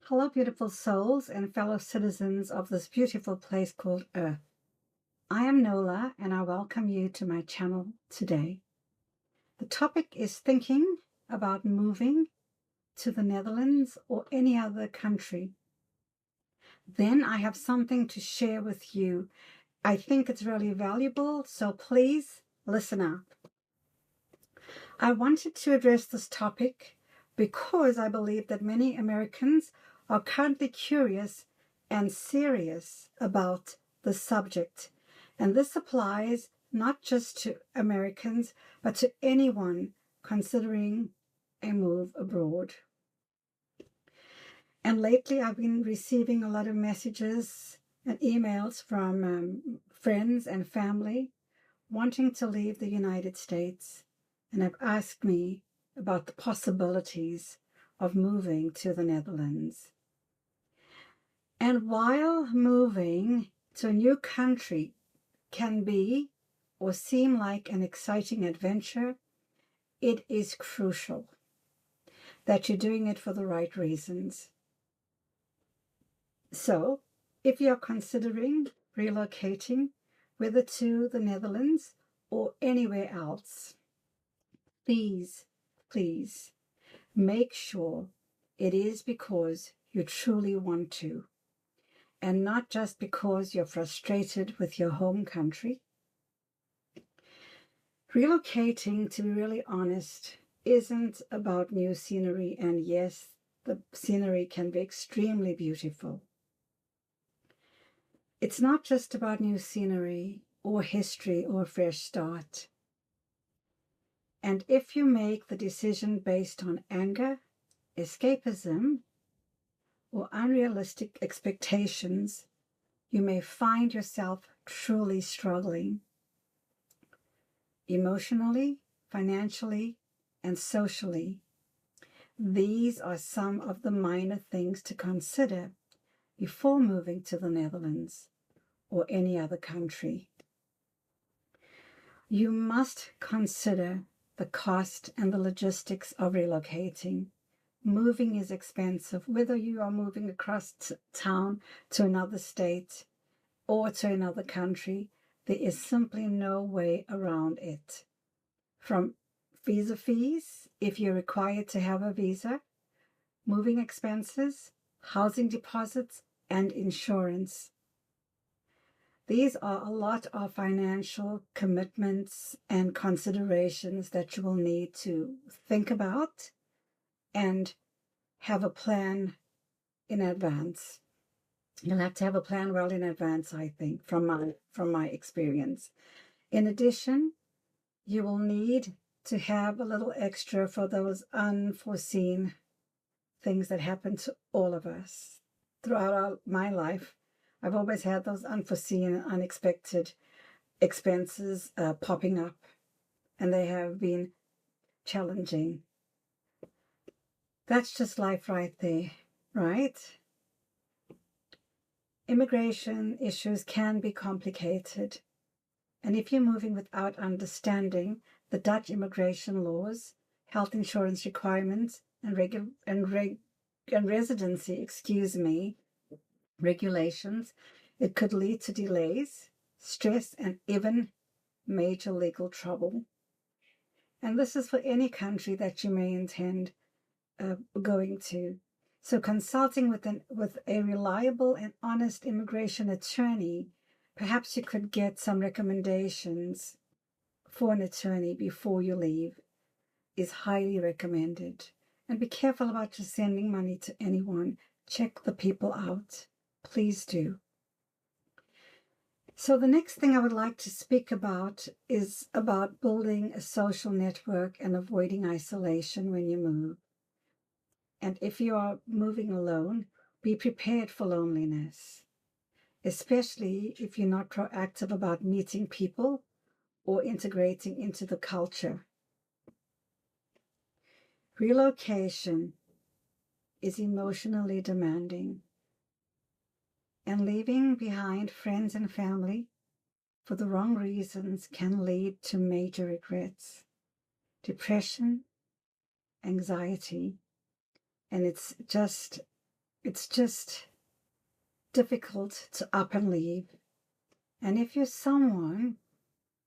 Hello, beautiful souls and fellow citizens of this beautiful place called Earth. I am Nola, and I welcome you to my channel today. The topic is thinking about moving to the Netherlands or any other country. Then I have something to share with you. I think it's really valuable, so please listen up. I wanted to address this topic because I believe that many Americans are currently curious and serious about the subject. And this applies not just to Americans, but to anyone considering a move abroad. And lately I've been receiving a lot of messages and emails from friends and family wanting to leave the United States, and have asked me about the possibilities of moving to the Netherlands. And while moving to a new country can be or seem like an exciting adventure, it is crucial that you're doing it for the right reasons. So, if you're considering relocating, whether to the Netherlands or anywhere else, please make sure it is because you truly want to, and not just because you're frustrated with your home country. Relocating, to be really honest, isn't about new scenery, and yes, the scenery can be extremely beautiful. It's not just about new scenery or history or a fresh start. And if you make the decision based on anger, escapism, or unrealistic expectations, you may find yourself truly struggling emotionally, financially, and socially. These are some of the minor things to consider before moving to the Netherlands or any other country. You must consider the cost and the logistics of relocating. Moving is expensive, whether you are moving across town to another state or to another country. There is simply no way around it. From visa fees, if you're required to have a visa, moving expenses, housing deposits, and insurance. These are a lot of financial commitments and considerations that you will need to think about and have a plan in advance. You'll have to have a plan well in advance, I think, from my experience. In addition, you will need to have a little extra for those unforeseen things that happen to all of us. Throughout my life, I've always had those unforeseen, unexpected expenses popping up, and they have been challenging. That's just life right there, right? Immigration issues can be complicated, and if you're moving without understanding the Dutch immigration laws, health insurance requirements, and residency, regulations, it could lead to delays, stress, and even major legal trouble. And this is for any country that you may intend going to. So consulting with a reliable and honest immigration attorney, perhaps you could get some recommendations for an attorney before you leave, is highly recommended. And be careful about just sending money to anyone. Check the people out. Please do. So the next thing I would like to speak about is about building a social network and avoiding isolation when you move. And if you are moving alone, be prepared for loneliness, especially if you're not proactive about meeting people or integrating into the culture. Relocation is emotionally demanding, and leaving behind friends and family for the wrong reasons can lead to major regrets, depression, anxiety, and it's just it's just difficult to up and leave. And if you're someone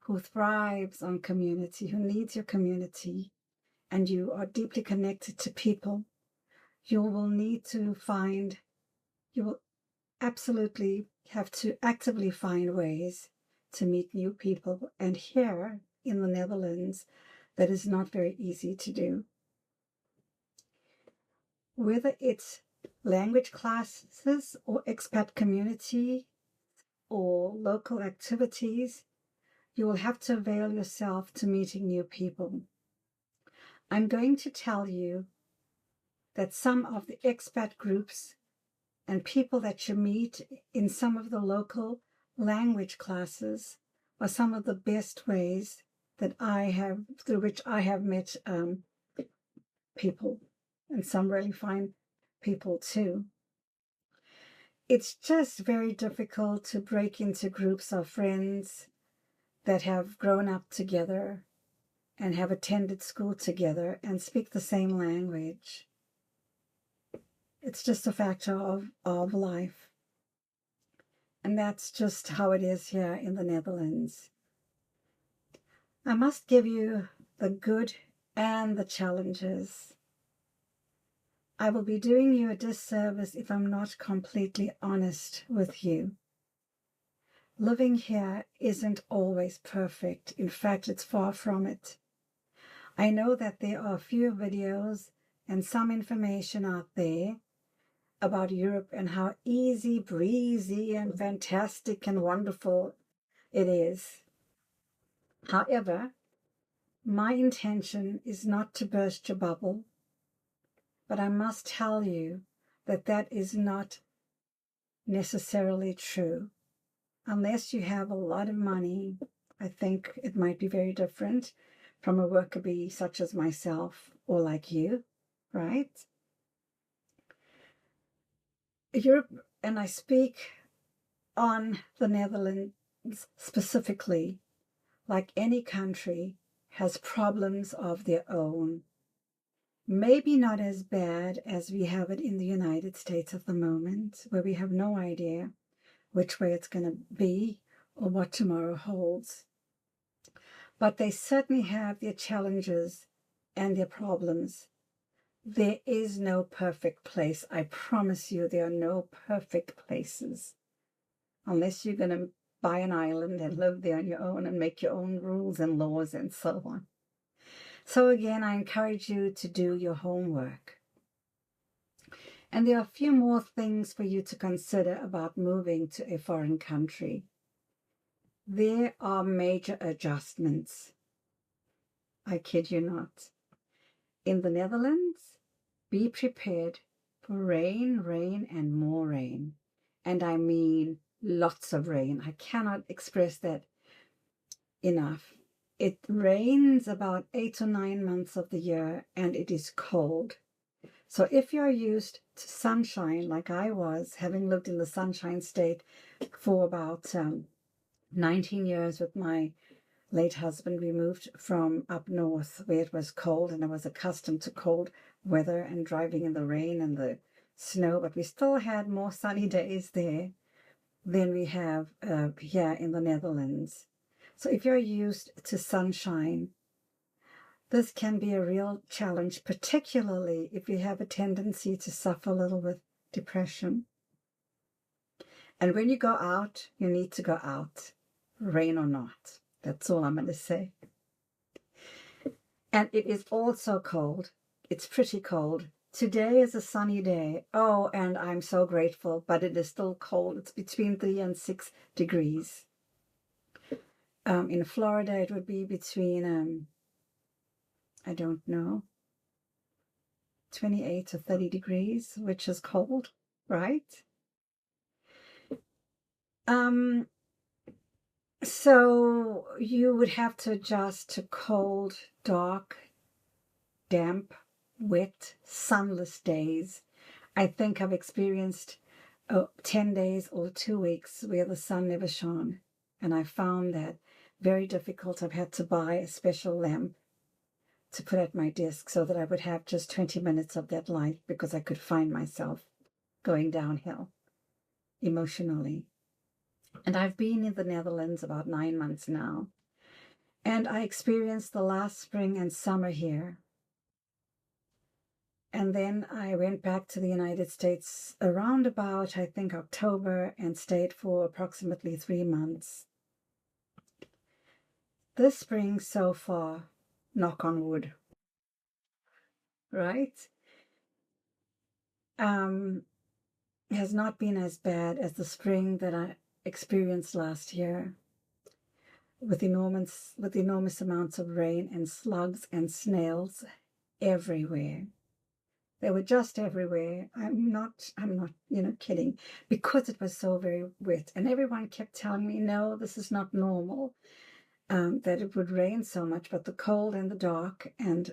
who thrives on community, who needs your community, and you are deeply connected to people, you will absolutely have to actively find ways to meet new people. And here in the Netherlands, that is not very easy to do. Whether it's language classes or expat community or local activities, you will have to avail yourself to meeting new people. I'm going to tell you that some of the expat groups and people that you meet in some of the local language classes are some of the best ways that through which I have met people, and some really fine people too. It's just very difficult to break into groups of friends that have grown up together and have attended school together and speak the same language. It's just a factor of life. And that's just how it is here in the Netherlands. I must give you the good and the challenges. I will be doing you a disservice if I'm not completely honest with you. Living here isn't always perfect. In fact, it's far from it. I know that there are a few videos and some information out there about Europe and how easy breezy and fantastic and wonderful it is. However, my intention is not to burst your bubble, but I must tell you that that is not necessarily true. Unless you have a lot of money, I think it might be very different from a worker bee such as myself or like you, right? Europe, and I speak on the Netherlands specifically, like any country, has problems of their own. Maybe not as bad as we have it in the United States at the moment, where we have no idea which way it's going to be or what tomorrow holds. But they certainly have their challenges and their problems. There is no perfect place. I promise you, there are no perfect places. Unless you're going to buy an island and live there on your own and make your own rules and laws and so on. So again, I encourage you to do your homework. And there are a few more things for you to consider about moving to a foreign country. There are major adjustments. I kid you not. In the Netherlands, be prepared for rain, and more rain. And I mean lots of rain. I cannot express that enough. It rains about 8 or 9 months of the year, and it is cold. So if you're used to sunshine, like I was, having lived in the Sunshine State for about 19 years with my late husband, we moved from up north where it was cold, and I was accustomed to cold weather and driving in the rain and the snow, but we still had more sunny days there than we have here in the Netherlands. So if you're used to sunshine, this can be a real challenge, particularly if you have a tendency to suffer a little with depression. And when you go out, you need to go out, rain or not. That's all I'm going to say. And it is also cold. It's pretty cold. Today is a sunny day. Oh, and I'm so grateful, but it is still cold. It's between 3 and 6 degrees. In Florida, it would be between, I don't know, 28 to 30 degrees, which is cold, right? So you would have to adjust to cold, dark, damp, wet, sunless days. I think I've experienced 10 days or 2 weeks where the sun never shone. And I found that very difficult. I've had to buy a special lamp to put at my desk so that I would have just 20 minutes of that light because I could find myself. going downhill emotionally. And I've been in the Netherlands about 9 months now. And I experienced the last spring and summer here. And then I went back to the United States around about, I think, October, and stayed for approximately 3 months. This spring so far, knock on wood, right? Has not been as bad as the spring that I experienced last year, with enormous amounts of rain and slugs and snails everywhere. They were just everywhere. I'm not, kidding, because it was so very wet. And everyone kept telling me, no, this is not normal, that it would rain so much, but the cold and the dark and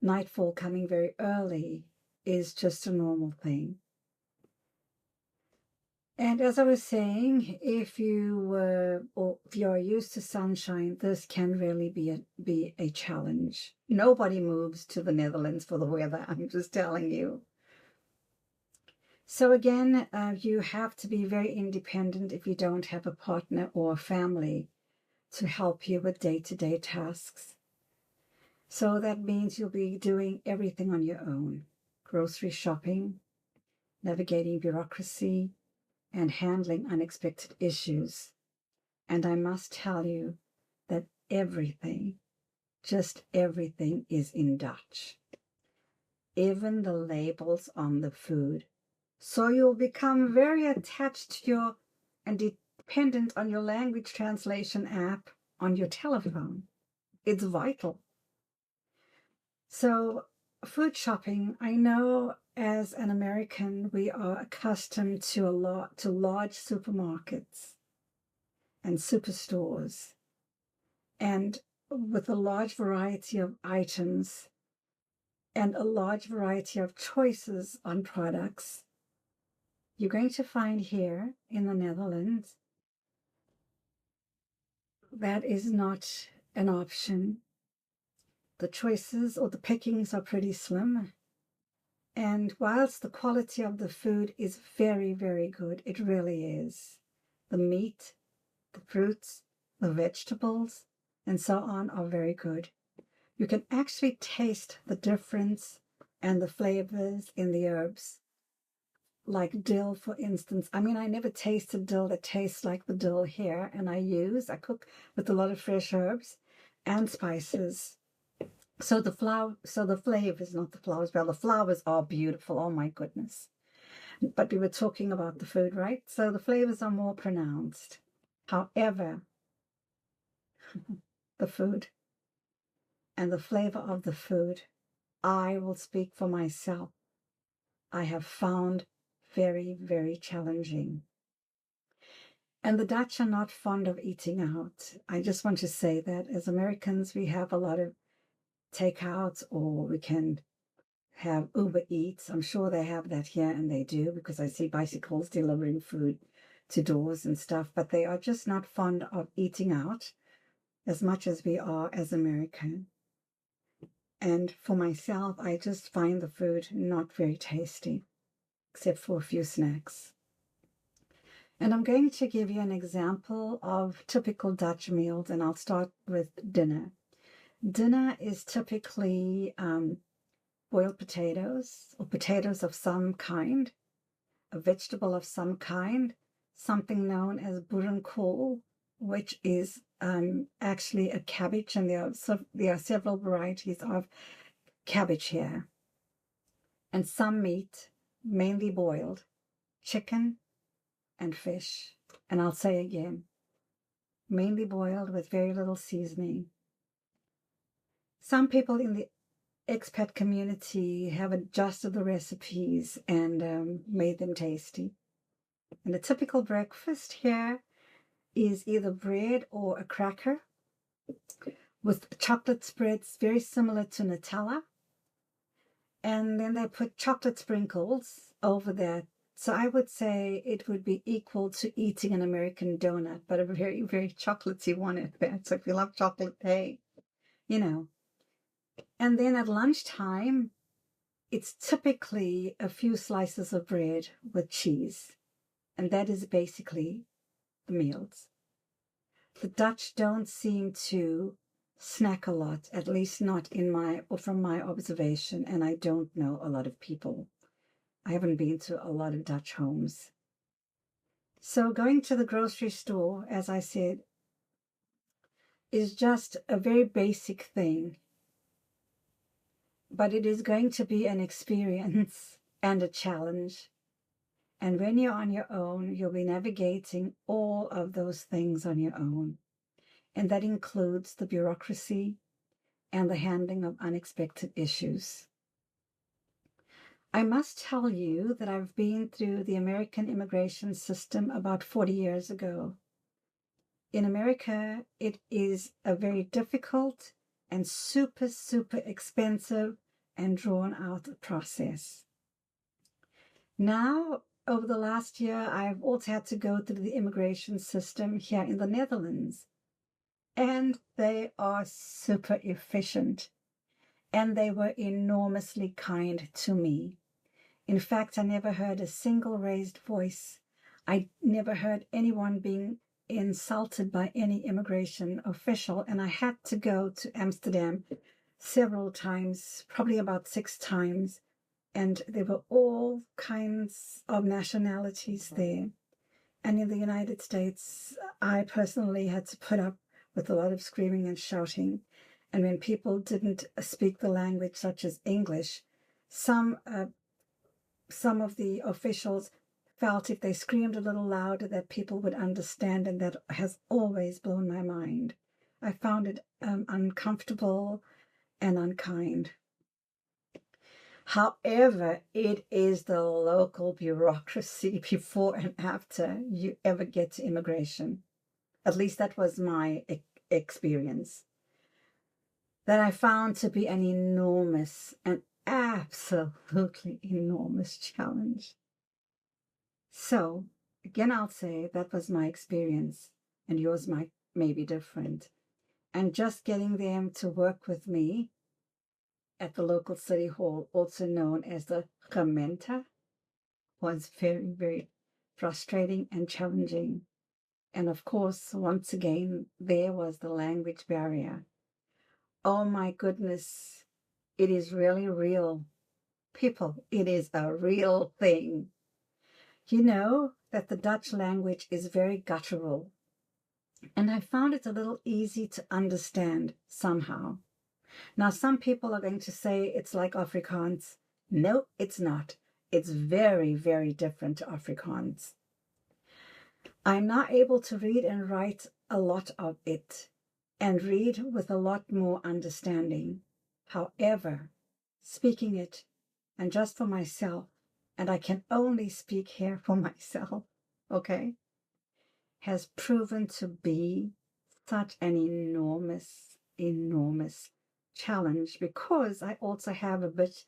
nightfall coming very early is just a normal thing. And as I was saying, if you are used to sunshine, this can really be a challenge. Nobody moves to the Netherlands for the weather, I'm just telling you. So again, you have to be very independent if you don't have a partner or a family to help you with day-to-day tasks. So that means you'll be doing everything on your own. Grocery shopping, navigating bureaucracy, and handling unexpected issues. And I must tell you that everything, just everything, is in Dutch. Even the labels on the food. So you'll become very attached to and dependent on your language translation app on your telephone. It's vital. So food shopping, I know as an American, we are accustomed to large supermarkets and superstores, and with a large variety of items and a large variety of choices on products. You're going to find here in the Netherlands that is not an option. The choices or the pickings are pretty slim. And whilst the quality of the food is very, very good, it really is. The meat, the fruits, the vegetables, and so on are very good. You can actually taste the difference and the flavors in the herbs. Like dill, for instance. I mean, I never tasted dill that tastes like the dill here, and I cook with a lot of fresh herbs and spices. So the flavors, not the flowers, well, the flowers are beautiful, oh my goodness. But we were talking about the food, right? So the flavors are more pronounced. However, the food and the flavor of the food, I will speak for myself, I have found very, very challenging. And the Dutch are not fond of eating out. I just want to say that as Americans, we have a lot of takeouts, or we can have Uber Eats. I'm sure they have that here, and they do, because I see bicycles delivering food to doors and stuff, but they are just not fond of eating out as much as we are as American. And for myself, I just find the food not very tasty, except for a few snacks. And I'm going to give you an example of typical Dutch meals, and I'll start with dinner. Dinner is typically boiled potatoes, or potatoes of some kind, a vegetable of some kind, something known as boerenkool, which is actually a cabbage, and there are several varieties of cabbage here. And some meat, mainly boiled, chicken and fish. And I'll say again, mainly boiled with very little seasoning. Some people in the expat community have adjusted the recipes and made them tasty. And a typical breakfast here is either bread or a cracker with chocolate spreads very similar to Nutella. And then they put chocolate sprinkles over that. So I would say it would be equal to eating an American donut, but a very, very chocolatey one at that. So if you love chocolate, hey, you know. And then at lunchtime, it's typically a few slices of bread with cheese, and that is basically the meals. The Dutch don't seem to snack a lot, at least not in my or from my observation, and I don't know a lot of people. I haven't been to a lot of Dutch homes. So going to the grocery store, as I said, is just a very basic thing, but it is going to be an experience and a challenge. And when you're on your own, you'll be navigating all of those things on your own. And that includes the bureaucracy and the handling of unexpected issues. I must tell you that I've been through the American immigration system about 40 years ago. In America, it is a very difficult and super, super expensive and drawn out process. Now, over the last year, I've also had to go through the immigration system here in the Netherlands. And they are super efficient. And they were enormously kind to me. In fact, I never heard a single raised voice. I never heard anyone being insulted by any immigration official. And I had to go to Amsterdam several times, probably about 6 times. And there were all kinds of nationalities there. And in the United States, I personally had to put up with a lot of screaming and shouting. And when people didn't speak the language, such as English, some of the officials felt if they screamed a little louder that people would understand, and that has always blown my mind. I found it uncomfortable and unkind. However, it is the local bureaucracy before and after you ever get to immigration. At least that was my experience. That I found to be an enormous, an absolutely enormous challenge. So, again, I'll say that was my experience, and yours may be different. And just getting them to work with me at the local city hall, also known as the gemeente, was very, very frustrating and challenging. And of course, once again, there was the language barrier. Oh my goodness, it is really real. People, it is a real thing. You know that the Dutch language is very guttural, and I found it a little easy to understand somehow. Now, some people are going to say it's like Afrikaans. No, it's not. It's very, very different to Afrikaans. I'm now able to read and write a lot of it, and read with a lot more understanding. However, speaking it, and just for myself, and I can only speak here for myself, okay, has proven to be such an enormous, enormous challenge, because I also have a bit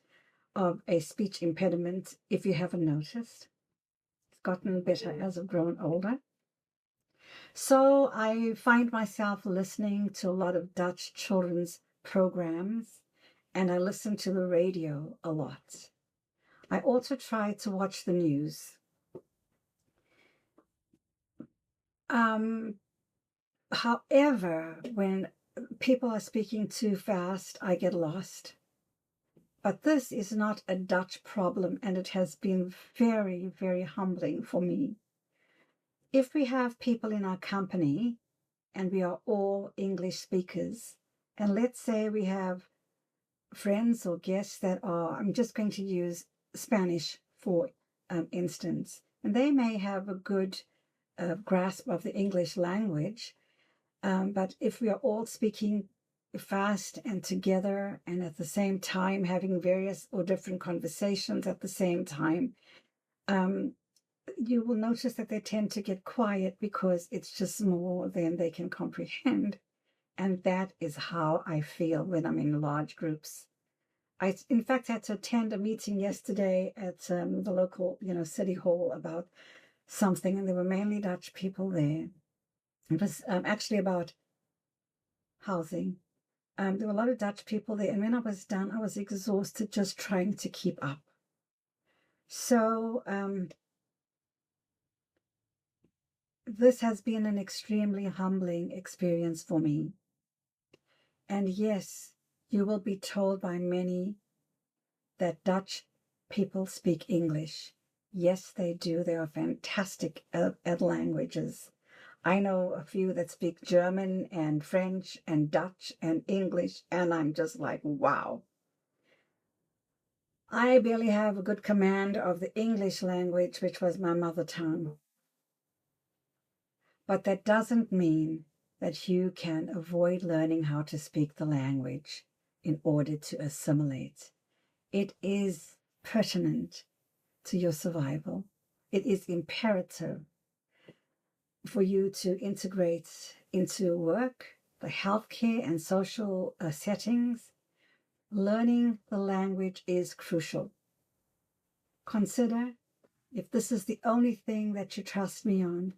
of a speech impediment, if you haven't noticed. It's gotten better as I've grown older. So I find myself listening to a lot of Dutch children's programs, and I listen to the radio a lot. I also try to watch the news. However, when people are speaking too fast, I get lost. But this is not a Dutch problem, and it has been very, very humbling for me. If we have people in our company and we are all English speakers, and let's say we have friends or guests that are, I'm just going to use Spanish for instance, and they may have a good grasp of the English language, but if we are all speaking fast and together and at the same time having various or different conversations at the same time, you will notice that they tend to get quiet because it's just more than they can comprehend. And that is how I feel when I'm in large groups. I, in fact, had to attend a meeting yesterday at the local, city hall about something, and there were mainly Dutch people there. It was actually about housing. There were a lot of Dutch people there, and when I was done, I was exhausted just trying to keep up. So this has been an extremely humbling experience for me. And yes, you will be told by many that Dutch people speak English. Yes, they do. They are fantastic at languages. I know a few that speak German and French and Dutch and English, and I'm just like, wow. I barely have a good command of the English language, which was my mother tongue. But that doesn't mean that you can avoid learning how to speak the language in order to assimilate. It is pertinent to your survival. It is imperative for you to integrate into work, the healthcare and social settings. Learning the language is crucial. Consider, if this is the only thing that you trust me on,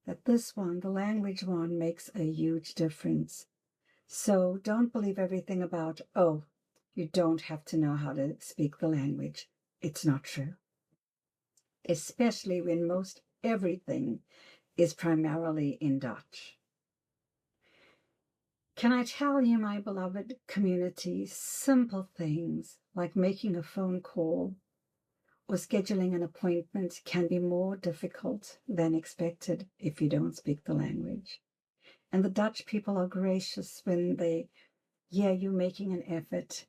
that this one, the language one, makes a huge difference. So don't believe everything about, oh, you don't have to know how to speak the language. It's not true. Especially when most everything is primarily in Dutch. Can I tell you, my beloved community, simple things like making a phone call or scheduling an appointment can be more difficult than expected if you don't speak the language. And the Dutch people are gracious when they hear you making an effort,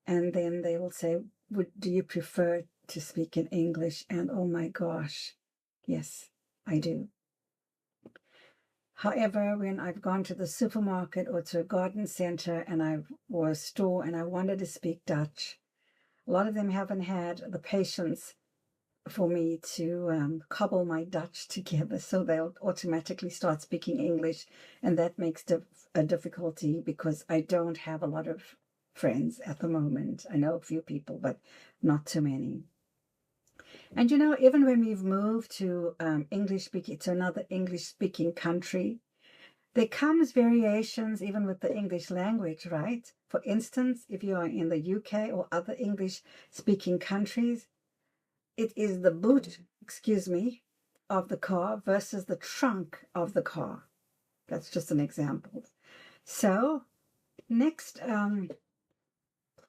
and then they will say, do you prefer to speak in English? And oh my gosh, yes, I do. However, when I've gone to the supermarket or to a garden center or a store and I wanted to speak Dutch, a lot of them haven't had the patience for me to cobble my Dutch together, so they'll automatically start speaking English, and that makes a difficulty because I don't have a lot of friends at the moment. I know a few people, but not too many. And even when we've moved to another English-speaking country, there comes variations even with the English language, right? For instance, if you are in the UK or other English-speaking countries, it is the boot, of the car versus the trunk of the car. That's just an example. So next,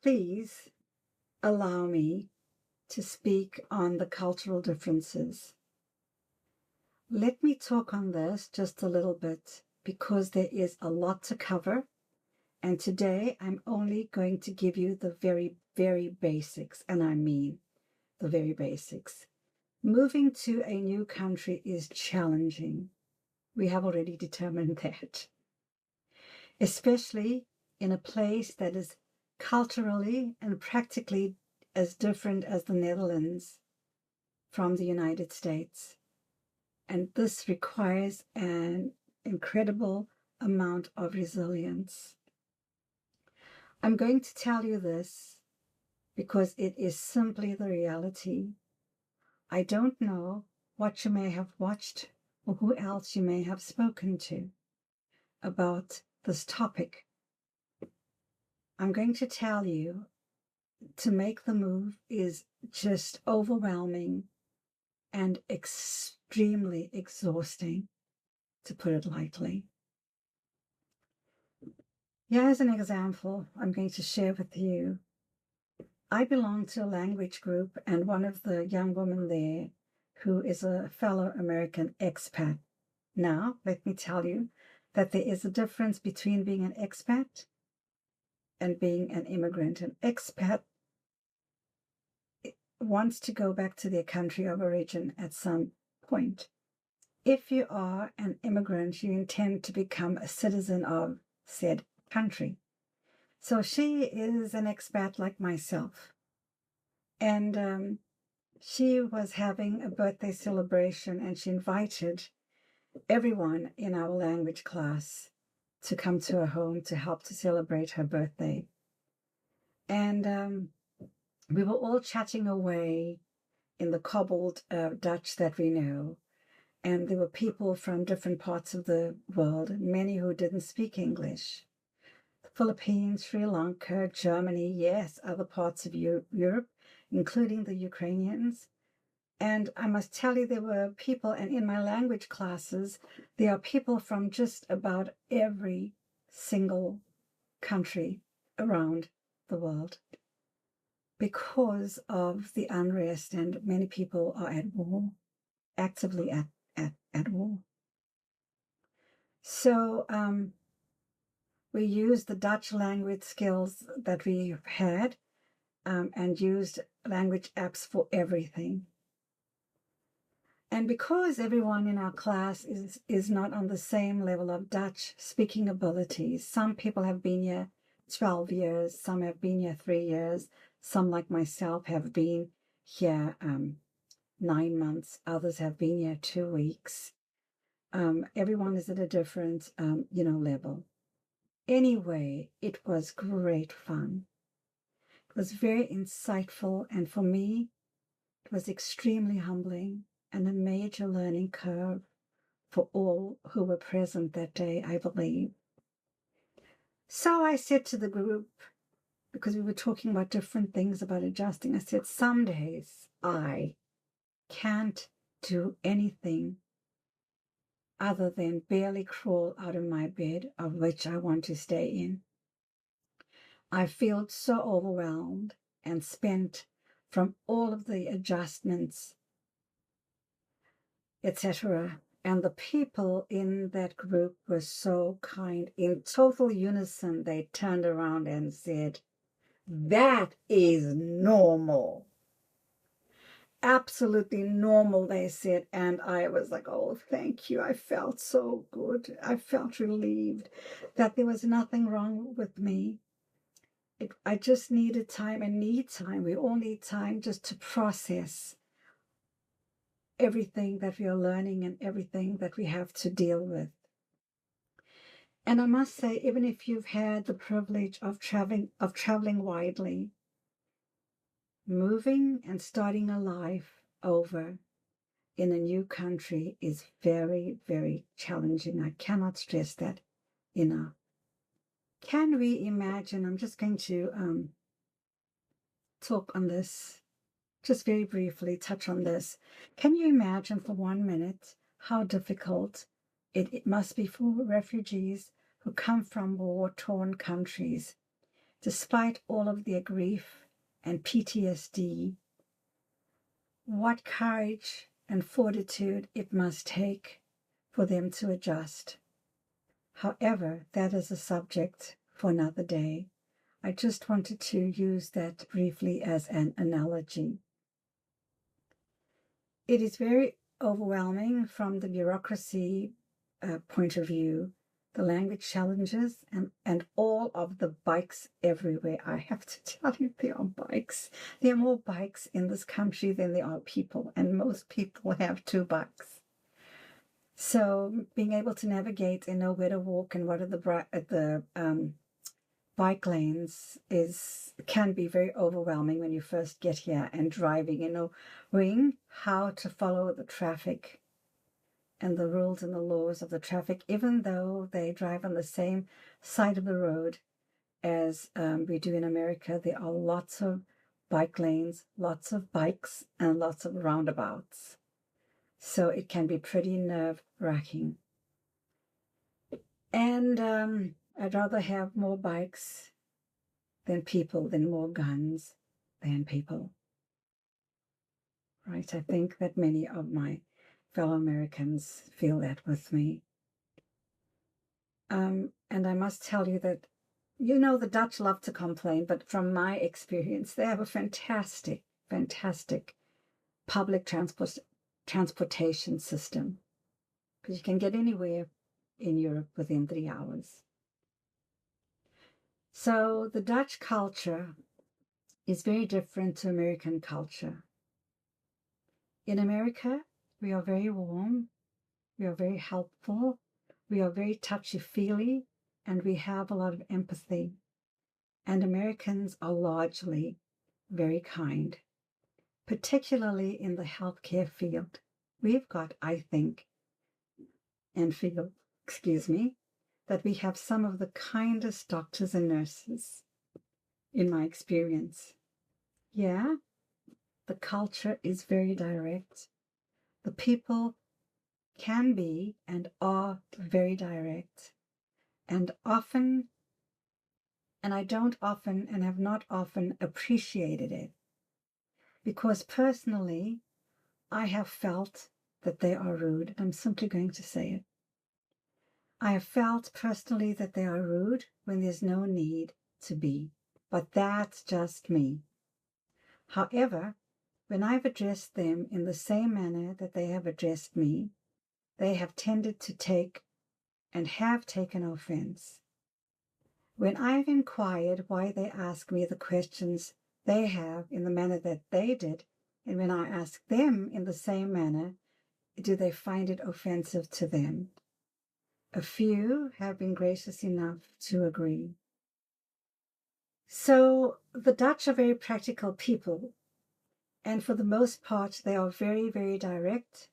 please allow me to speak on the cultural differences. Let me talk on this just a little bit because there is a lot to cover. And today I'm only going to give you the very, very basics, and I mean the very basics. Moving to a new country is challenging. We have already determined that. Especially in a place that is culturally and practically as different as the Netherlands from the United States. And this requires an incredible amount of resilience. I'm going to tell you this because it is simply the reality. I don't know what you may have watched or who else you may have spoken to about this topic. I'm going to tell you, to make the move is just overwhelming and extremely exhausting, to put it lightly. Here's an example I'm going to share with you. I belong to a language group, and one of the young women there, who is a fellow American expat. Now, let me tell you that there is a difference between being an expat and being an immigrant. An expat wants to go back to their country of origin at some point. If you are an immigrant, you intend to become a citizen of said country. So she is an expat like myself. And she was having a birthday celebration, and she invited everyone in our language class to come to her home to help to celebrate her birthday. And we were all chatting away in the cobbled Dutch that we know. And there were people from different parts of the world, many who didn't speak English. Philippines, Sri Lanka, Germany, yes, other parts of Europe, including the Ukrainians. And I must tell you, there were people, and in my language classes, there are people from just about every single country around the world because of the unrest, and many people are at war, actively at war. So we used the Dutch language skills that we had and used language apps for everything. And because everyone in our class is not on the same level of Dutch speaking abilities, some people have been here 12 years, some have been here 3 years, some like myself have been here 9 months, others have been here 2 weeks. Everyone is at a different, level. Anyway, it was great fun. It was very insightful, and for me, it was extremely humbling and a major learning curve for all who were present that day, I believe. So I said to the group, because we were talking about different things about adjusting, I said, some days I can't do anything other than barely crawl out of my bed, of which I want to stay in. I feel so overwhelmed and spent from all of the adjustments, etc. And the people in that group were so kind. In total unison, they turned around and said, "That is normal." Absolutely normal, they said. And I was like, oh, thank you. I felt so good. I felt relieved that there was nothing wrong with me. I just needed time and need time. We all need time just to process everything that we are learning and everything that we have to deal with. And I must say, even if you've had the privilege of traveling widely, moving and starting a life over in a new country is very, very challenging. I cannot stress that enough. Can we imagine? I'm just going to talk on this, just very briefly touch on this. Can you imagine for 1 minute how difficult it must be for refugees who come from war-torn countries, despite all of their grief and PTSD? What courage and fortitude it must take for them to adjust. However, that is a subject for another day. I just wanted to use that briefly as an analogy. It is very overwhelming from the bureaucracy point of view, the language challenges, and all of the bikes everywhere. I have to tell you, there are bikes. There are more bikes in this country than there are people, and most people have 2 bikes. So being able to navigate and know where to walk and what are the bike lanes can be very overwhelming when you first get here, and driving and knowing how to follow the traffic and the rules and the laws of the traffic, even though they drive on the same side of the road as we do in America. There are lots of bike lanes, lots of bikes, and lots of roundabouts. So it can be pretty nerve-wracking. And I'd rather have more bikes than people, than more guns than people. Right? I think that many of my fellow Americans feel that with me. And I must tell you that, the Dutch love to complain, but from my experience, they have a fantastic, fantastic public transportation system, because you can get anywhere in Europe within 3 hours. So the Dutch culture is very different to American culture. In America, we are very warm, we are very helpful, we are very touchy-feely, and we have a lot of empathy. And Americans are largely very kind, particularly in the healthcare field. We've got, I think, and feel, that we have some of the kindest doctors and nurses, in my experience. Yeah, the culture is very direct. The people can be and are very direct. And often, and I don't often and have not often appreciated it, because personally, I have felt that they are rude. I'm simply going to say it. I have felt personally that they are rude when there's no need to be, but that's just me. However, when I've addressed them in the same manner that they have addressed me, they have tended to take and have taken offense. When I've inquired why they ask me the questions they have in the manner that they did, and when I ask them in the same manner, do they find it offensive to them? A few have been gracious enough to agree. So the Dutch are very practical people, and for the most part, they are very, very direct.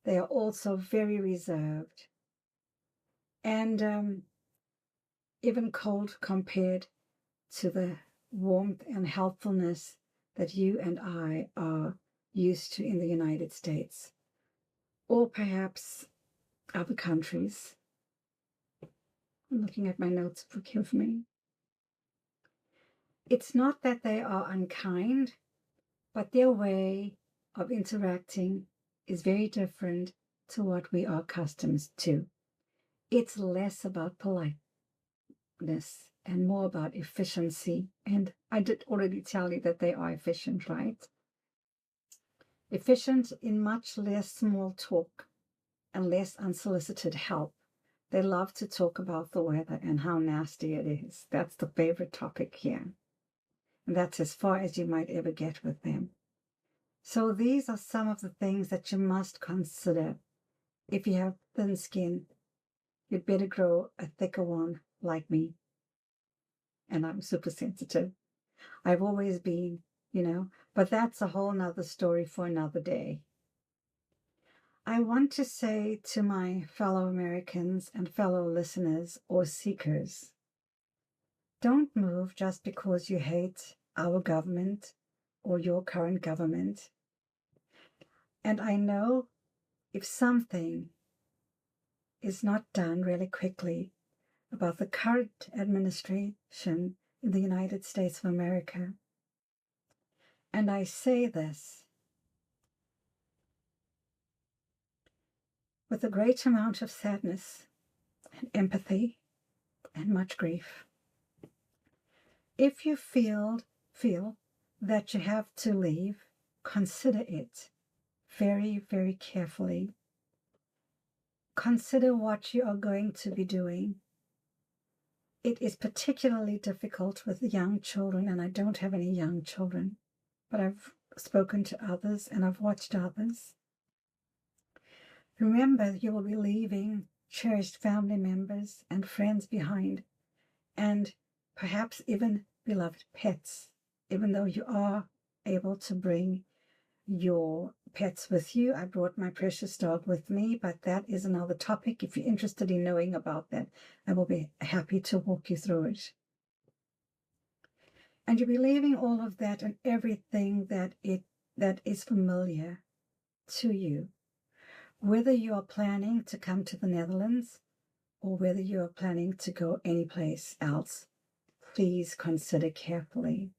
They are also very reserved and even cold compared to the warmth and helpfulness that you and I are used to in the United States, or perhaps other countries. I'm looking at my notes, forgive me. It's not that they are unkind, but their way of interacting is very different to what we are accustomed to. It's less about politeness and more about efficiency. And I did already tell you that they are efficient, right? Efficient in much less small talk and less unsolicited help. They love to talk about the weather and how nasty it is. That's the favorite topic here. And that's as far as you might ever get with them. So these are some of the things that you must consider. If you have thin skin, you'd better grow a thicker one like me. And I'm super sensitive. I've always been, but that's a whole nother story for another day. I want to say to my fellow Americans and fellow listeners or seekers, don't move just because you hate our government or your current government. And I know if something is not done really quickly about the current administration in the United States of America, and I say this with a great amount of sadness and empathy and much grief. If you feel that you have to leave, consider it very, very carefully. Consider what you are going to be doing. It is particularly difficult with young children, and I don't have any young children, but I've spoken to others and I've watched others. Remember, you will be leaving cherished family members and friends behind, and perhaps even beloved pets, even though you are able to bring your pets with you. I brought my precious dog with me, but that is another topic. If you're interested in knowing about that, I will be happy to walk you through it. And you'll be leaving all of that and everything that is familiar to you. Whether you are planning to come to the Netherlands or whether you are planning to go anyplace else, please consider carefully.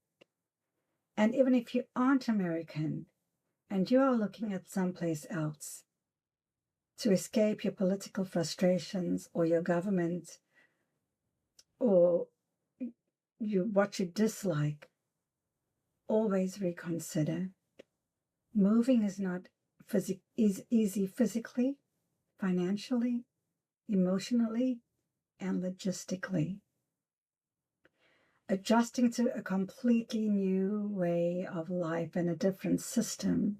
And even if you aren't American and you are looking at someplace else to escape your political frustrations or your government or what you dislike, always reconsider. Moving is not easy physically, financially, emotionally, and logistically. Adjusting to a completely new way of life and a different system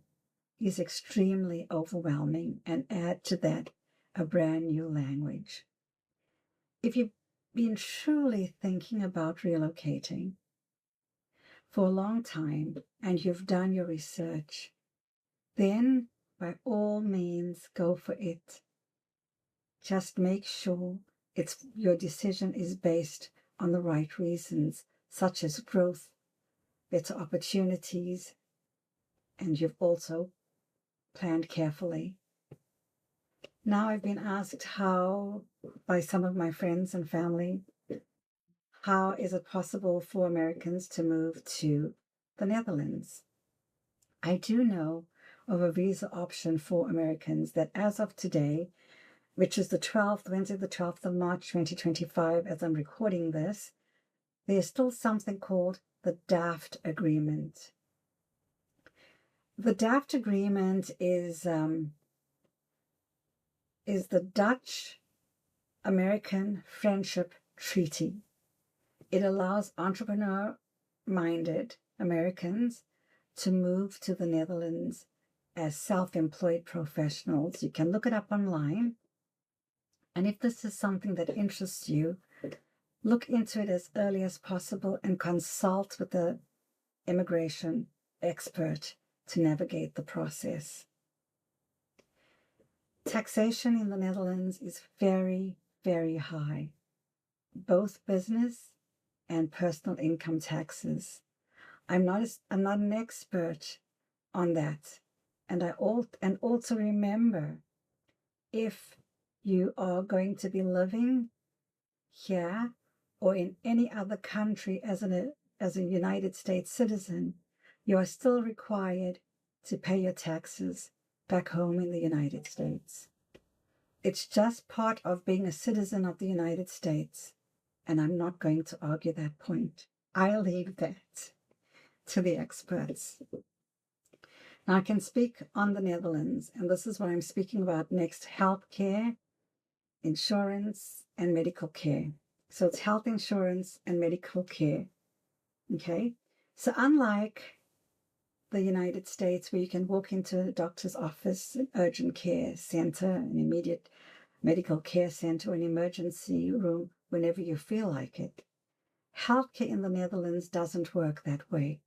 is extremely overwhelming, and add to that a brand new language. If you've been truly thinking about relocating for a long time and you've done your research, then by all means go for it. Just make sure your decision is based on the right reasons, such as growth, better opportunities, and you've also planned carefully. Now I've been asked by some of my friends and family, how is it possible for Americans to move to the Netherlands? I do know of a visa option for Americans that as of today, which is Wednesday the 12th of March, 2025, as I'm recording this, there's still something called the DAFT agreement. The DAFT agreement is the Dutch-American Friendship Treaty. It allows entrepreneur-minded Americans to move to the Netherlands as self-employed professionals. You can look it up online. And if this is something that interests you, look into it as early as possible and consult with the immigration expert to navigate the process. Taxation in the Netherlands is very, very high, both business and personal income taxes. I'm not an expert on that. And also remember, if you are going to be living here or in any other country as a United States citizen, you are still required to pay your taxes back home in the United States. It's just part of being a citizen of the United States, and I'm not going to argue that point. I'll leave that to the experts. Now I can speak on the Netherlands, and this is what I'm speaking about next: healthcare, insurance, and medical care. So it's health insurance and medical care. Okay? So unlike the United States, where you can walk into a doctor's office, an urgent care center, an immediate medical care center, or an emergency room whenever you feel like it, healthcare in the Netherlands doesn't work that way.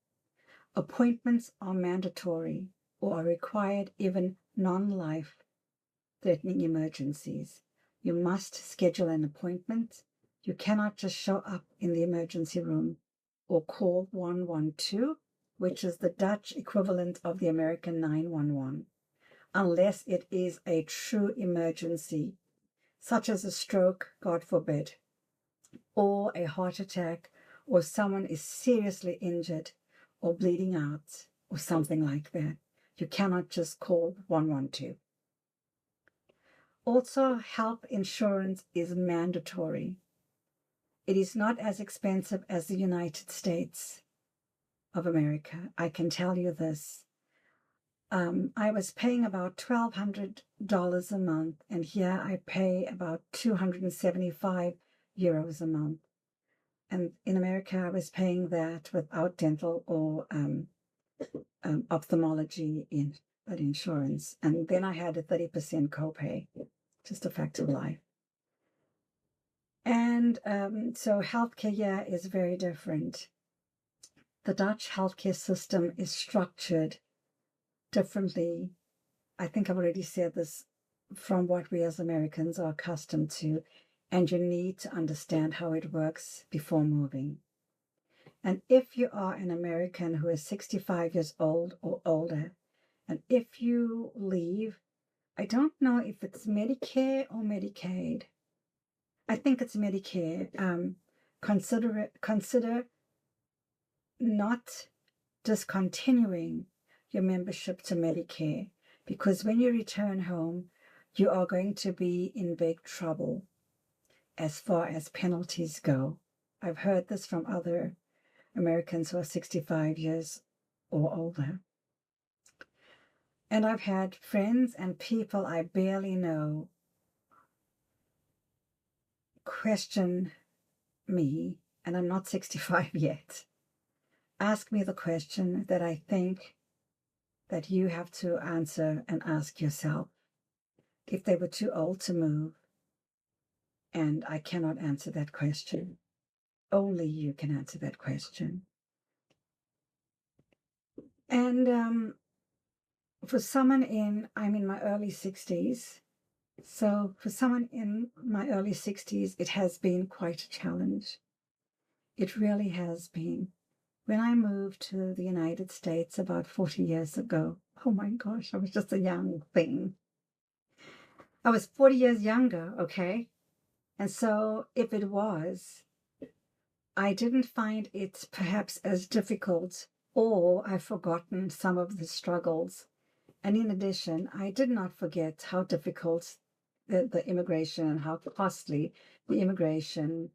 Appointments are mandatory or are required, even non-life-threatening emergencies. You must schedule an appointment. You cannot just show up in the emergency room or call 112, which is the Dutch equivalent of the American 911, unless it is a true emergency, such as a stroke, God forbid, or a heart attack, or someone is seriously injured or bleeding out, or something like that. You cannot just call 112. Also, health insurance is mandatory. It is not as expensive as the United States of America. I can tell you this. I was paying about $1,200 a month, and here I pay about 275 euros a month. And in America, I was paying that without dental or ophthalmology insurance. And then I had a 30% copay, just a fact of life. And so healthcare here is very different. The Dutch healthcare system is structured differently. I think I've already said this, from what we as Americans are accustomed to, and you need to understand how it works before moving. And if you are an American who is 65 years old or older, and if you leave, I don't know if it's Medicare or Medicaid. I think it's Medicare. Consider not discontinuing your membership to Medicare, because when you return home, you are going to be in big trouble as far as penalties go. I've heard this from other Americans who are 65 years or older. And I've had friends and people I barely know question me, and I'm not 65 yet, ask me the question that I think that you have to answer and ask yourself. If they were too old to move, and I cannot answer that question, only you can answer that question. And for someone I'm in my early 60s, So for someone in my early 60s, it has been quite a challenge. It really has been. When I moved to the United States about 40 years ago, oh my gosh, I was just a young thing. I was 40 years younger, okay? And so if it was, I didn't find it perhaps as difficult, or I've forgotten some of the struggles. And in addition, I did not forget how difficult the immigration and how costly the immigration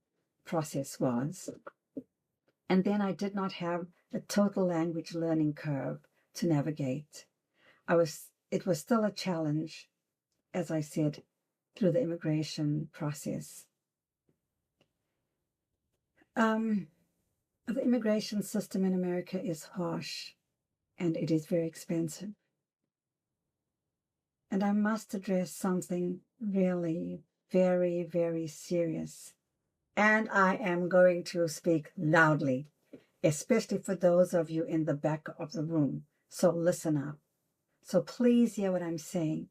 process was. And then I did not have a total language learning curve to navigate. It was still a challenge, as I said, through the immigration process. The immigration system in America is harsh and it is very expensive. And I must address something really very, very serious. And I am going to speak loudly, especially for those of you in the back of the room. So listen up. So please hear what I'm saying.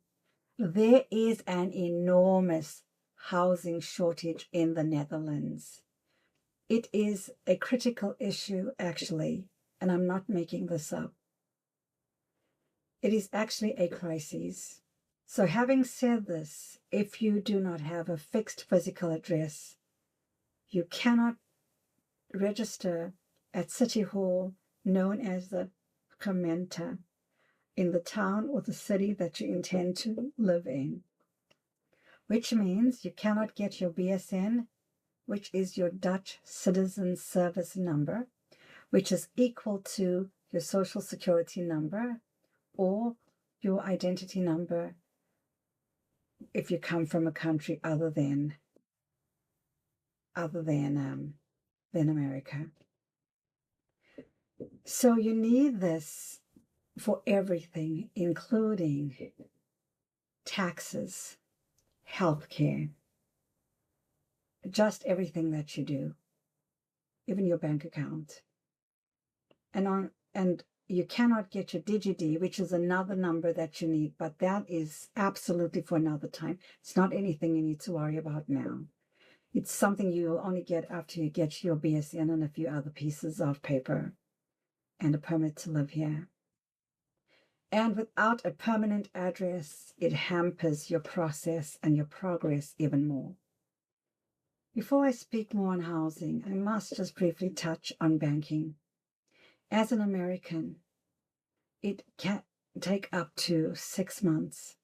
There is an enormous housing shortage in the Netherlands. It is a critical issue, actually, and I'm not making this up. It is actually a crisis. So having said this, if you do not have a fixed physical address, you cannot register at City Hall, known as the gemeente, in the town or the city that you intend to live in, which means you cannot get your BSN, which is your Dutch Citizen Service number, which is equal to your Social Security number or your identity number if you come from a country other than America. So you need this for everything, including taxes, healthcare, just everything that you do, even your bank account. And you cannot get your DigiD, which is another number that you need, but that is absolutely for another time. It's not anything you need to worry about now. It's something you'll only get after you get your BSN and a few other pieces of paper and a permit to live here. And without a permanent address, it hampers your process and your progress even more. Before I speak more on housing, I must just briefly touch on banking. As an American, it can take up to 6 months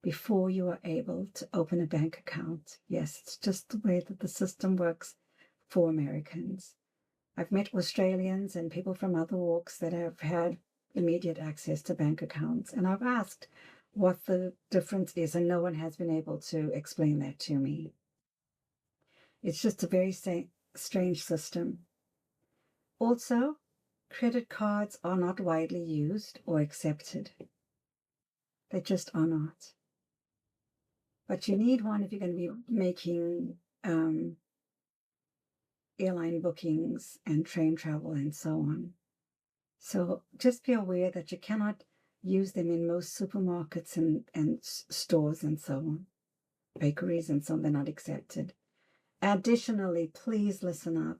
before you are able to open a bank account. Yes, it's just the way that the system works for Americans. I've met Australians and people from other walks that have had immediate access to bank accounts, and I've asked what the difference is, and no one has been able to explain that to me. It's just a very strange system. Also, credit cards are not widely used or accepted. They just are not. But you need one if you're going to be making airline bookings and train travel and so on. So just be aware that you cannot use them in most supermarkets and stores and so on. Bakeries and so on, they're not accepted. Additionally, please listen up.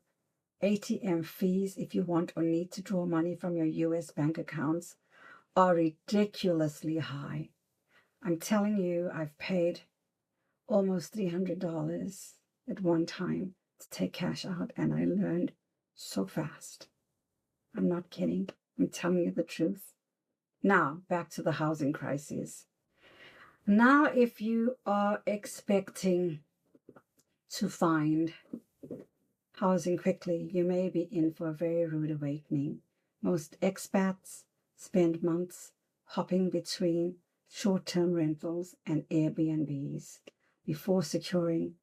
ATM fees, if you want or need to draw money from your US bank accounts, are ridiculously high. I'm telling you, I've paid almost $300 at one time to take cash out, and I learned so fast. I'm not kidding. I'm telling you the truth. Now, back to the housing crisis. Now, if you are expecting to find housing quickly, you may be in for a very rude awakening. Most expats spend months hopping between short-term rentals and Airbnbs before securing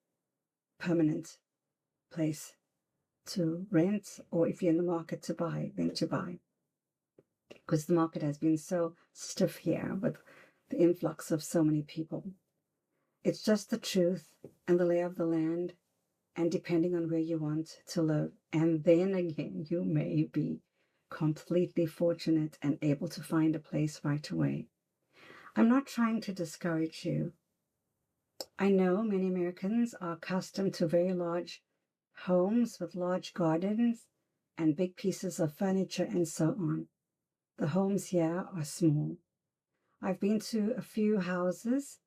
permanent place to rent, or if you're in the market to buy, then to buy. Because the market has been so stiff here with the influx of so many people. It's just the truth and the lay of the land, and depending on where you want to live. And then again, you may be completely fortunate and able to find a place right away. I'm not trying to discourage you. I know many Americans are accustomed to very large homes with large gardens and big pieces of furniture and so on. The homes here are small. I've been to a few houses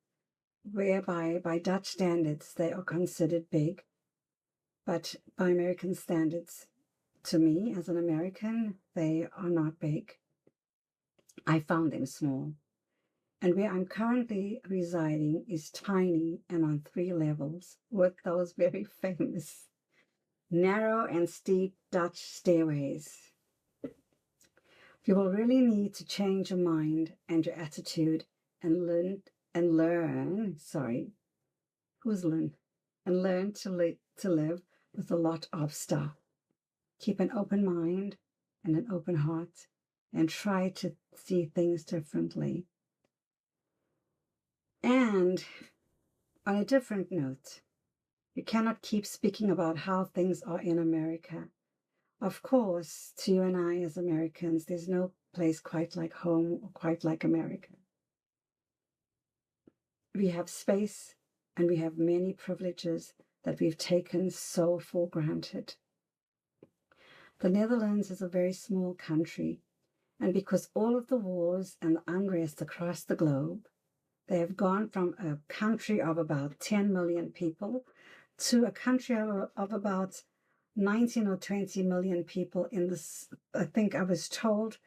whereby by Dutch standards they are considered big, but by American standards, to me as an American, they are not big. I found them small. And where I'm currently residing is tiny and on 3 levels with those very famous narrow and steep Dutch stairways. You will really need to change your mind and your attitude and learn and learn to live with a lot of stuff. Keep an open mind and an open heart and try to see things differently. And on a different note, you cannot keep speaking about how things are in America. Of course, to you and I as Americans, there's no place quite like home or quite like America. We have space and we have many privileges that we've taken so for granted. The Netherlands is a very small country, and because all of the wars and the unrest across the globe, they have gone from a country of about 10 million people to a country of about 19 or 20 million people in this, I think I was told,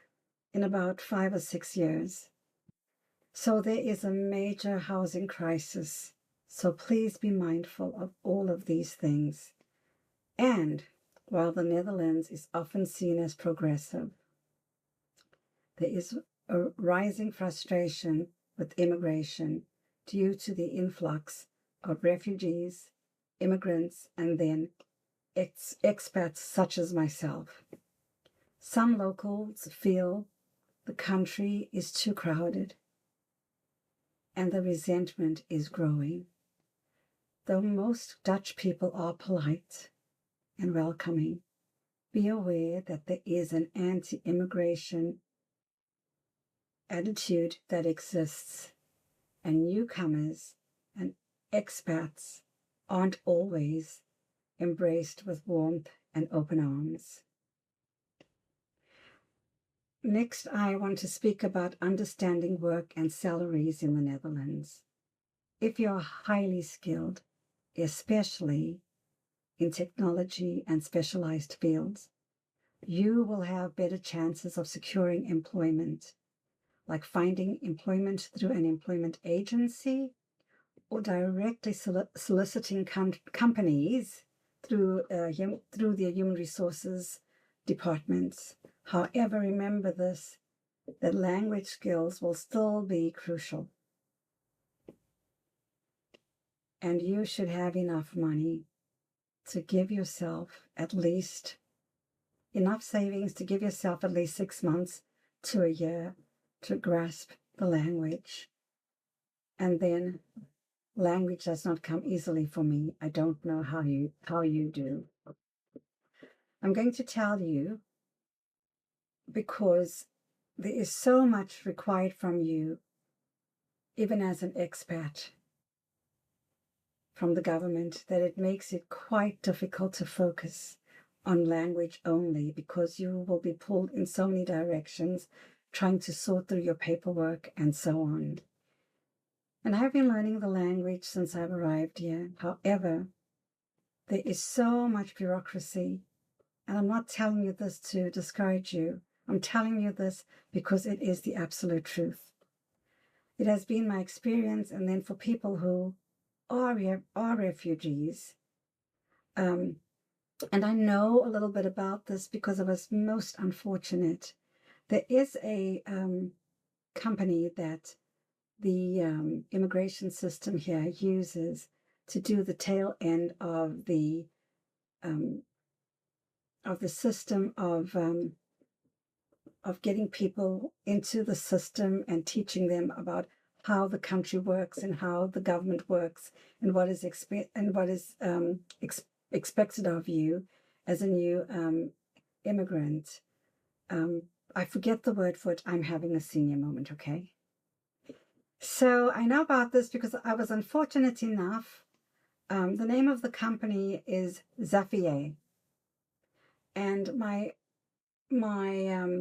in about 5 or 6 years. So there is a major housing crisis. So please be mindful of all of these things. And while the Netherlands is often seen as progressive, there is a rising frustration with immigration due to the influx of refugees, immigrants, and then expats such as myself. Some locals feel the country is too crowded and the resentment is growing. Though most Dutch people are polite and welcoming, be aware that there is an anti-immigration attitude that exists, and newcomers and expats aren't always embraced with warmth and open arms. Next, I want to speak about understanding work and salaries in the Netherlands. If you're highly skilled, especially in technology and specialized fields, you will have better chances of securing employment, like finding employment through an employment agency or directly soliciting companies through their human resources departments. However, remember this, that language skills will still be crucial. And you should have enough money to give yourself at least enough savings to give yourself at least 6 months to a year to grasp the language. And then language does not come easily for me. I don't know how you do. I'm going to tell you because there is so much required from you, even as an expat from the government, that it makes it quite difficult to focus on language only, because you will be pulled in so many directions trying to sort through your paperwork and so on. And I've been learning the language since I've arrived here. However, there is so much bureaucracy, and I'm not telling you this to discourage you. I'm telling you this because it is the absolute truth. It has been my experience, and then for people who are refugees, and I know a little bit about this because I was most unfortunate. There is a company that the immigration system here uses to do the tail end of the system of getting people into the system and teaching them about how the country works and how the government works and what is expected of you as a new immigrant. I forget the word for it. I'm having a senior moment, okay? So I know about this because I was unfortunate enough. The name of the company is Zafier, and my my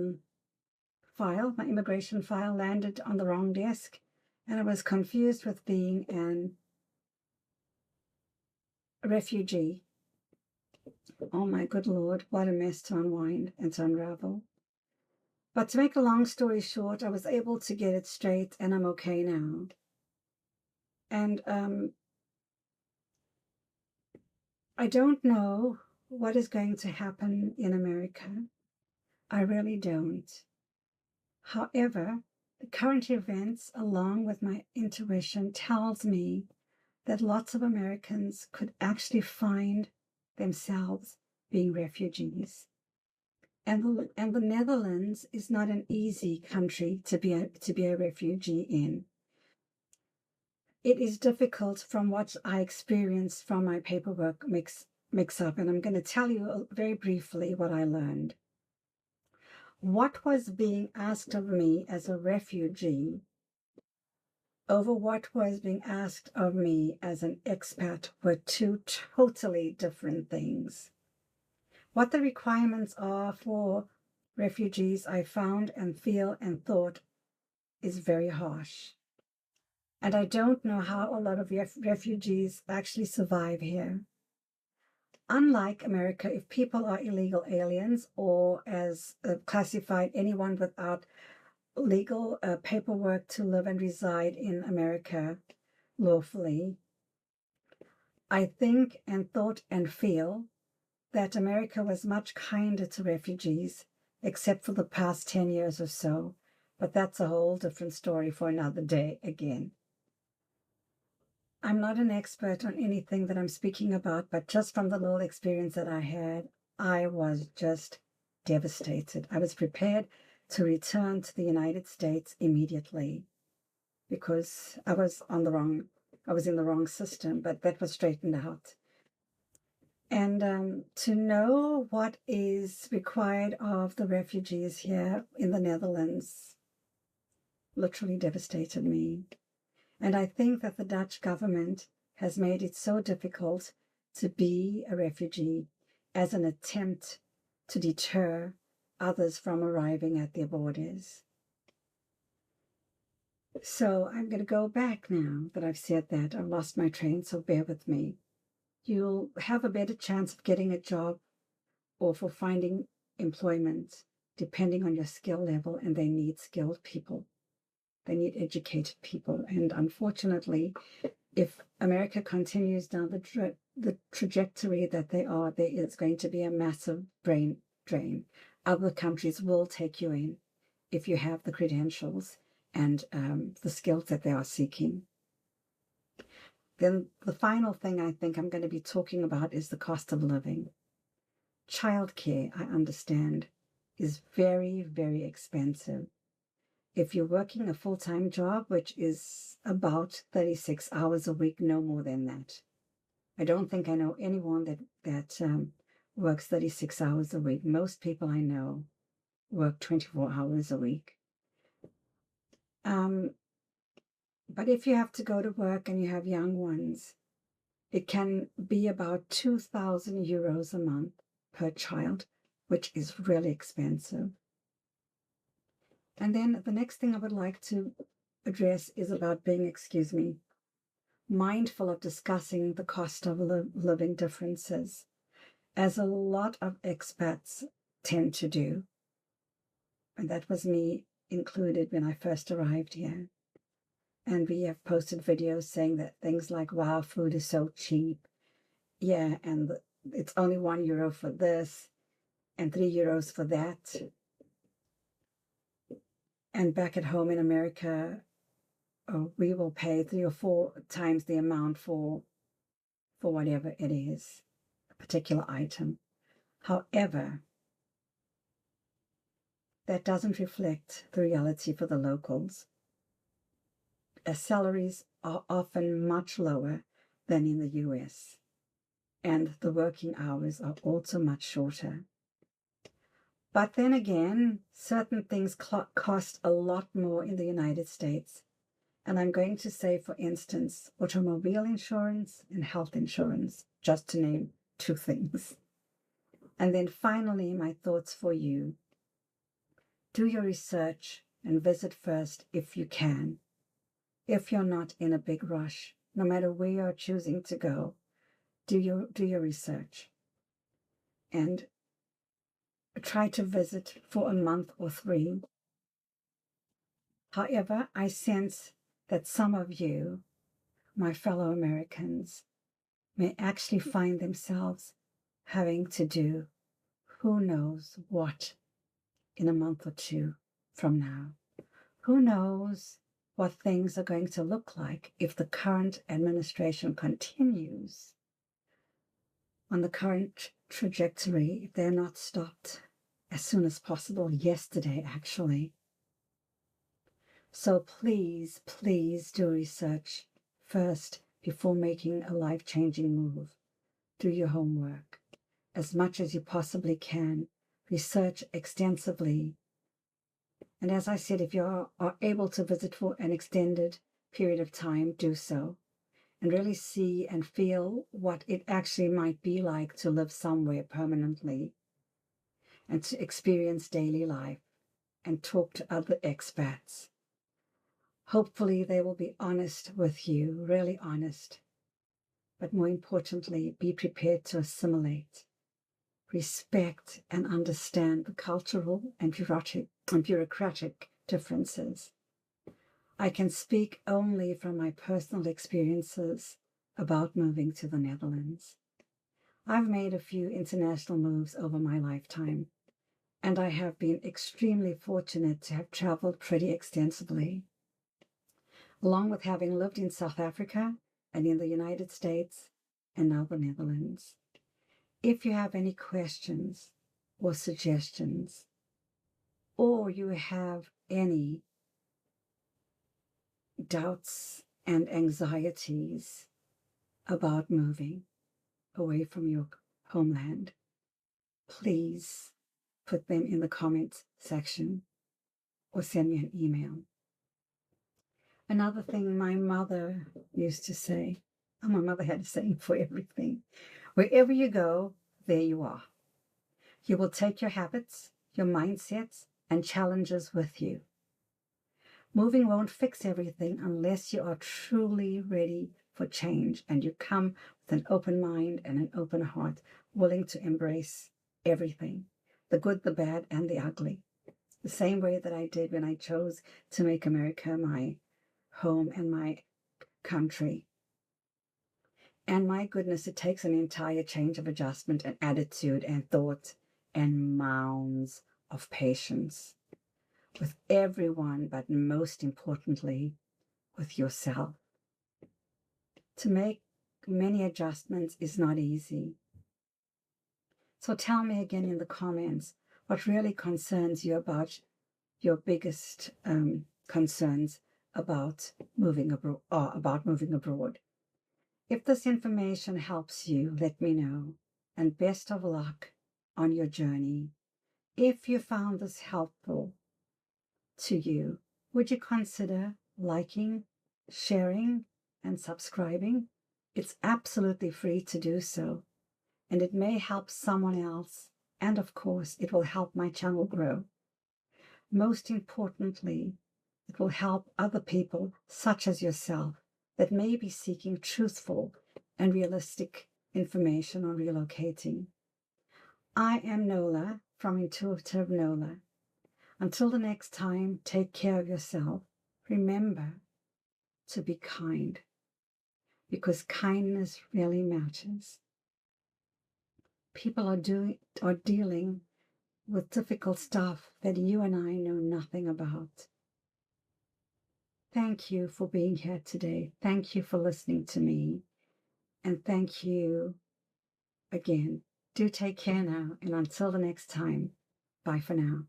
immigration file landed on the wrong desk, and I was confused with being an refugee. Oh my good Lord, what a mess to unwind and to unravel. But to make a long story short, I was able to get it straight, and I'm okay now. And I don't know what is going to happen in America. I really don't. However, the current events, along with my intuition, tells me that lots of Americans could actually find themselves being refugees. And the Netherlands is not an easy country to be a refugee in. It is difficult from what I experienced from my paperwork mix up, and I'm going to tell you very briefly what I learned. What was being asked of me as a refugee over what was being asked of me as an expat were two totally different things. What the requirements are for refugees, I found and feel and thought is very harsh. And I don't know how a lot of refugees actually survive here. Unlike America, if people are illegal aliens or as classified anyone without legal paperwork to live and reside in America lawfully, I think and thought and feel that America was much kinder to refugees, except for the past 10 years or so. But that's a whole different story for another day again. I'm not an expert on anything that I'm speaking about, but just from the little experience that I had, I was just devastated. I was prepared to return to the United States immediately because I was in the wrong system, but that was straightened out. And to know what is required of the refugees here in the Netherlands literally devastated me. And I think that the Dutch government has made it so difficult to be a refugee as an attempt to deter others from arriving at their borders. So I'm going to go back now that I've said that. I've lost my train, so bear with me. You'll have a better chance of getting a job or for finding employment depending on your skill level, and they need skilled people. They need educated people. And unfortunately, if America continues down the trajectory that they are, there is going to be a massive brain drain. Other countries will take you in if you have the credentials and the skills that they are seeking. Then the final thing I think I'm going to be talking about is the cost of living. Childcare, I understand, is very, very expensive. If you're working a full-time job, which is about 36 hours a week, no more than that. I don't think I know anyone that works 36 hours a week. Most people I know work 24 hours a week. But if you have to go to work and you have young ones, it can be about 2,000 euros a month per child, which is really expensive. And then the next thing I would like to address is about being, mindful of discussing the cost of living differences, as a lot of expats tend to do. And that was me included when I first arrived here. And we have posted videos saying that things like, wow, food is so cheap. Yeah, and it's only €1 for this and €3 for that. And back at home in America, we will pay 3 or 4 times the amount for whatever it is, a particular item. However, that doesn't reflect the reality for the locals, as salaries are often much lower than in the US, and the working hours are also much shorter. But then again, certain things cost a lot more in the United States, And I'm going to say, for instance, automobile insurance and health insurance, just to name two things. And then finally, my thoughts for you. Do your research and visit first if you can. If you're not in a big rush, no matter where you're choosing to go, do your research. And try to visit for a month or 3. However, I sense that some of you, my fellow Americans, may actually find themselves having to do who knows what in a month or 2 from now. Who knows what things are going to look like if the current administration continues on the current trajectory, if they're not stopped as soon as possible, yesterday actually. So please, please do research first before making a life-changing move. Do your homework as much as you possibly can. Research extensively. And as I said, if you are able to visit for an extended period of time, do so. And really see and feel what it actually might be like to live somewhere permanently and to experience daily life and talk to other expats. Hopefully they will be honest with you, really honest. But more importantly, be prepared to assimilate, respect and understand the cultural and bureaucratic differences. I can speak only from my personal experiences about moving to the Netherlands. I've made a few international moves over my lifetime, and I have been extremely fortunate to have traveled pretty extensively. Along with having lived in South Africa and in the United States and now the Netherlands. If you have any questions or suggestions, or you have any doubts and anxieties about moving away from your homeland, please put them in the comments section or send me an email. Another thing my mother used to say, and my mother had a saying for everything: wherever you go, there you are. You will take your habits, your mindsets, and challenges with you. Moving won't fix everything unless you are truly ready for change and you come with an open mind and an open heart, willing to embrace everything, the good, the bad, and the ugly. The same way that I did when I chose to make America my home and my country. And my goodness, it takes an entire change of adjustment and attitude and thought and mounds of patience with everyone, but most importantly, with yourself. To make many adjustments is not easy. So tell me again in the comments what really concerns you about your biggest concerns about moving abroad. If this information helps you, let me know. And best of luck on your journey. If you found this helpful to you, would you consider liking, sharing, and subscribing? It's absolutely free to do so, and it may help someone else, and of course, it will help my channel grow. Most importantly, it will help other people, such as yourself, that may be seeking truthful and realistic information on relocating. I am Nola from Intuitive Nola. Until the next time, take care of yourself. Remember to be kind, because kindness really matters. People are dealing with difficult stuff that you and I know nothing about. Thank you for being here today. Thank you for listening to me. And thank you again. Do take care now. And until the next time, bye for now.